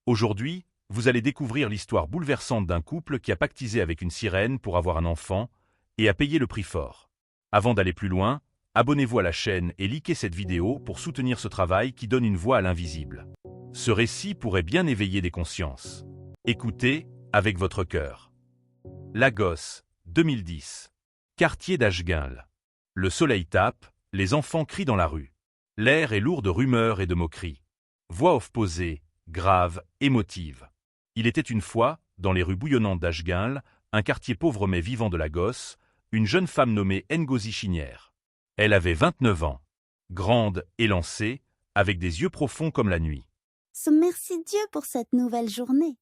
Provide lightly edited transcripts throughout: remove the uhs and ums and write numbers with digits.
Aujourd'hui, vous allez découvrir l'histoire bouleversante d'un couple qui a pactisé avec une sirène pour avoir un enfant et a payé le prix fort. Avant d'aller plus loin, abonnez-vous à la chaîne et likez cette vidéo pour soutenir ce travail qui donne une voix à l'invisible. Ce récit pourrait bien éveiller des consciences. Écoutez avec votre cœur. Lagos, 2010. Quartier d'Ashguin. Le soleil tape, les enfants crient dans la rue. L'air est lourd de rumeurs et de moqueries. Voix off posée, grave, émotive. Il était une fois, dans les rues bouillonnantes d'Ashguin, un quartier pauvre mais vivant de Lagos, une jeune femme nommée Ngozi Chinière. Elle avait 29 ans. Grande, élancée, avec des yeux profonds comme la nuit. Merci Dieu pour cette nouvelle journée.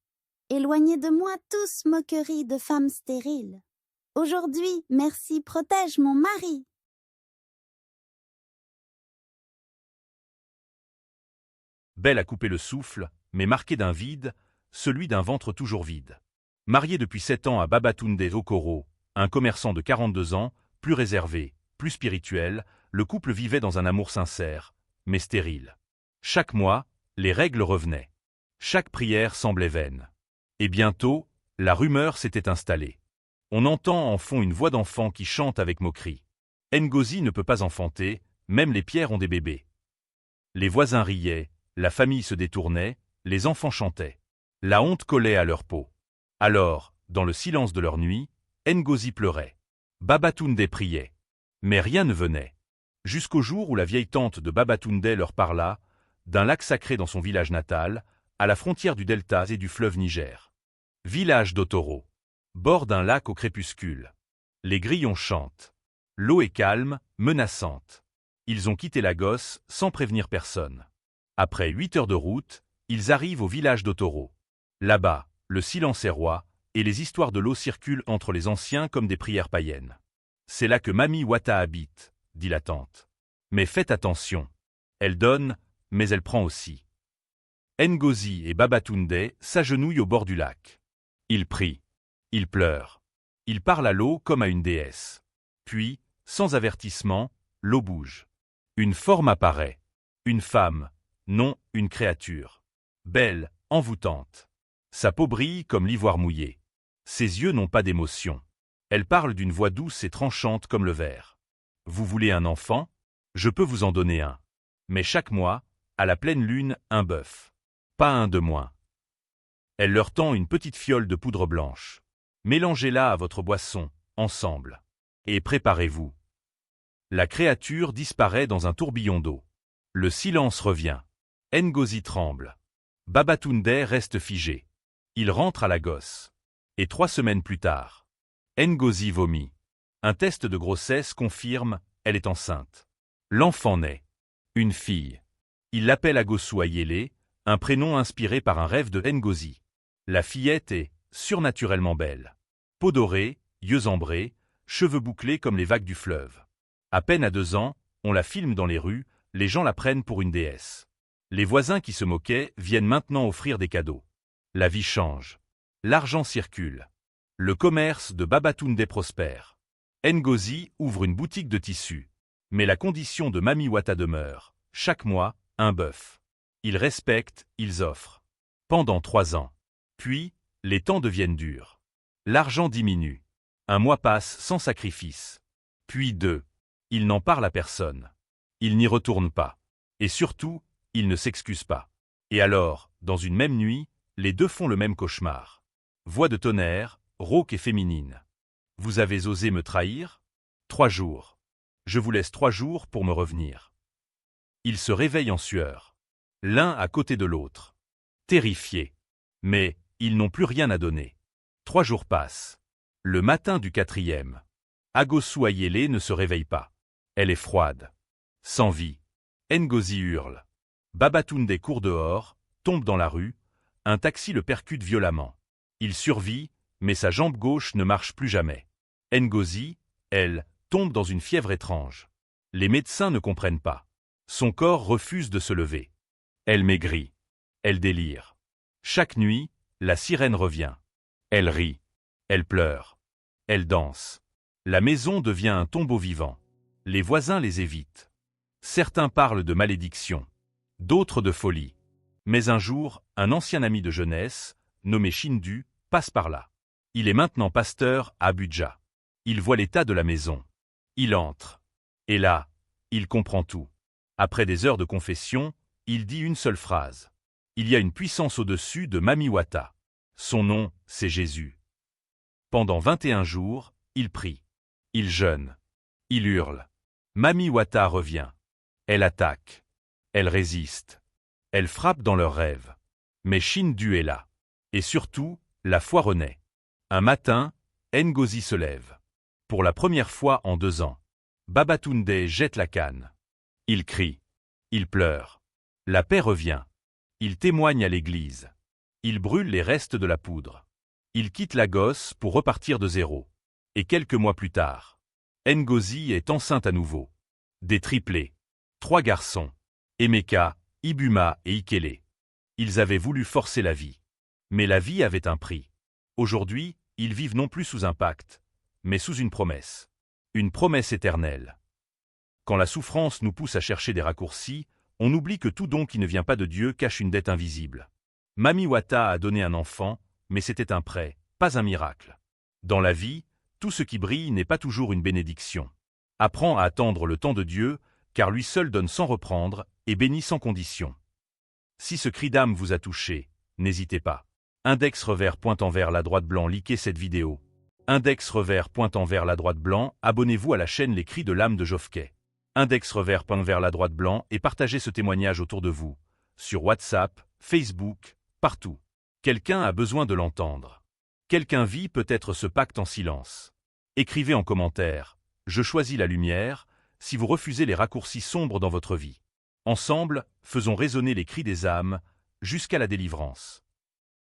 Éloignez de moi tous moqueries de femmes stériles. Aujourd'hui, merci protège mon mari. Belle a coupé le souffle, mais marquée d'un vide, celui d'un ventre toujours vide. Marié depuis 7 ans à Babatunde Okoro, un commerçant de 42 ans, plus réservé, plus spirituel, le couple vivait dans un amour sincère, mais stérile. Chaque mois, les règles revenaient. Chaque prière semblait vaine. Et bientôt, la rumeur s'était installée. On entend en fond une voix d'enfant qui chante avec moquerie. Ngozi ne peut pas enfanter, même les pierres ont des bébés. Les voisins riaient, la famille se détournait, les enfants chantaient. La honte collait à leur peau. Alors, dans le silence de leur nuit, Ngozi pleurait. Babatunde priait. Mais rien ne venait. Jusqu'au jour où la vieille tante de Babatunde leur parla, d'un lac sacré dans son village natal, à la frontière du delta et du fleuve Niger. Village d'Otoro. Bord d'un lac au crépuscule. Les grillons chantent. L'eau est calme, menaçante. Ils ont quitté Lagos sans prévenir personne. Après 8 heures de route, ils arrivent au village d'Otoro. Là-bas, le silence est roi, et les histoires de l'eau circulent entre les anciens comme des prières païennes. C'est là que Mami Wata habite, dit la tante. Mais faites attention. Elle donne, mais elle prend aussi. Ngozi et Babatunde s'agenouillent au bord du lac. Ils prient. Ils pleurent. Ils parlent à l'eau comme à une déesse. Puis, sans avertissement, l'eau bouge. Une forme apparaît. Une femme, non une créature. Belle, envoûtante. Sa peau brille comme l'ivoire mouillé. Ses yeux n'ont pas d'émotion. Elle parle d'une voix douce et tranchante comme le verre. Vous voulez un enfant? Je peux vous en donner un. Mais chaque mois, à la pleine lune, un bœuf. Pas un de moins. Elle leur tend une petite fiole de poudre blanche. Mélangez-la à votre boisson, ensemble. Et préparez-vous. La créature disparaît dans un tourbillon d'eau. Le silence revient. Ngozi tremble. Babatunde reste figé. Il rentre à Lagos. Et 3 semaines plus tard, Ngozi vomit. Un test de grossesse confirme, elle est enceinte. L'enfant naît. Une fille. Il l'appelle Agosu Ayele, un prénom inspiré par un rêve de Ngozi. La fillette est surnaturellement belle. Peau dorée, yeux ambrés, cheveux bouclés comme les vagues du fleuve. À peine à 2 ans, on la filme dans les rues, les gens la prennent pour une déesse. Les voisins qui se moquaient viennent maintenant offrir des cadeaux. La vie change. L'argent circule. Le commerce de Babatunde prospère. Ngozi ouvre une boutique de tissus. Mais la condition de Mami Wata demeure. Chaque mois, un bœuf. Ils respectent, ils offrent. Pendant 3 ans. Puis, les temps deviennent durs. L'argent diminue. Un mois passe sans sacrifice. Puis 2. Ils n'en parlent à personne. Ils n'y retournent pas. Et surtout, ils ne s'excusent pas. Et alors, dans une même nuit, les deux font le même cauchemar. Voix de tonnerre, rauque et féminine. Vous avez osé me trahir? 3 jours. Je vous laisse 3 jours pour me revenir. Ils se réveillent en sueur. L'un à côté de l'autre. Terrifiés. Mais, ils n'ont plus rien à donner. 3 jours passent. Le matin du 4e. Agosu Ayele ne se réveille pas. Elle est froide. Sans vie. Ngozi hurle. Babatunde court dehors, tombe dans la rue, un taxi le percute violemment. Il survit, mais sa jambe gauche ne marche plus jamais. Ngozi, elle, tombe dans une fièvre étrange. Les médecins ne comprennent pas. Son corps refuse de se lever. Elle maigrit. Elle délire. Chaque nuit, la sirène revient. Elle rit. Elle pleure. Elle danse. La maison devient un tombeau vivant. Les voisins les évitent. Certains parlent de malédiction. D'autres de folie. Mais un jour, un ancien ami de jeunesse, nommé Shindu, passe par là. Il est maintenant pasteur à Abuja. Il voit l'état de la maison. Il entre. Et là, il comprend tout. Après des heures de confession, il dit une seule phrase. Il y a une puissance au-dessus de Mami Wata. Son nom, c'est Jésus. Pendant 21 jours, il prie. Il jeûne. Il hurle. Mami Wata revient. Elle attaque. Elle résiste. Elle frappe dans leurs rêves. Mais Shindu est là. Et surtout, la foi renaît. Un matin, Ngozi se lève. Pour la première fois en 2 ans. Babatunde jette la canne. Il crie. Il pleure. La paix revient. Il témoigne à l'église. Il brûle les restes de la poudre. Il quitte Lagos pour repartir de zéro. Et quelques mois plus tard, Ngozi est enceinte à nouveau. Des triplés. 3 garçons. Emeka, Ibuma et Ikele. Ils avaient voulu forcer la vie. Mais la vie avait un prix. Aujourd'hui, ils vivent non plus sous un pacte, mais sous une promesse. Une promesse éternelle. Quand la souffrance nous pousse à chercher des raccourcis, on oublie que tout don qui ne vient pas de Dieu cache une dette invisible. Mami Wata a donné un enfant, mais c'était un prêt, pas un miracle. Dans la vie, tout ce qui brille n'est pas toujours une bénédiction. Apprends à attendre le temps de Dieu, car lui seul donne sans reprendre et bénit sans condition. Si ce cri d'âme vous a touché, n'hésitez pas. Index revers pointant vers la droite blanc, likez cette vidéo. Index revers pointant vers la droite blanc, abonnez-vous à la chaîne Les Cris de l'âme de Jofkay. Index revers pointant vers la droite blanc et partagez ce témoignage autour de vous. Sur WhatsApp, Facebook, partout. Quelqu'un a besoin de l'entendre. Quelqu'un vit peut-être ce pacte en silence. Écrivez en commentaire « Je choisis la lumière » si vous refusez les raccourcis sombres dans votre vie. Ensemble, faisons résonner les cris des âmes jusqu'à la délivrance.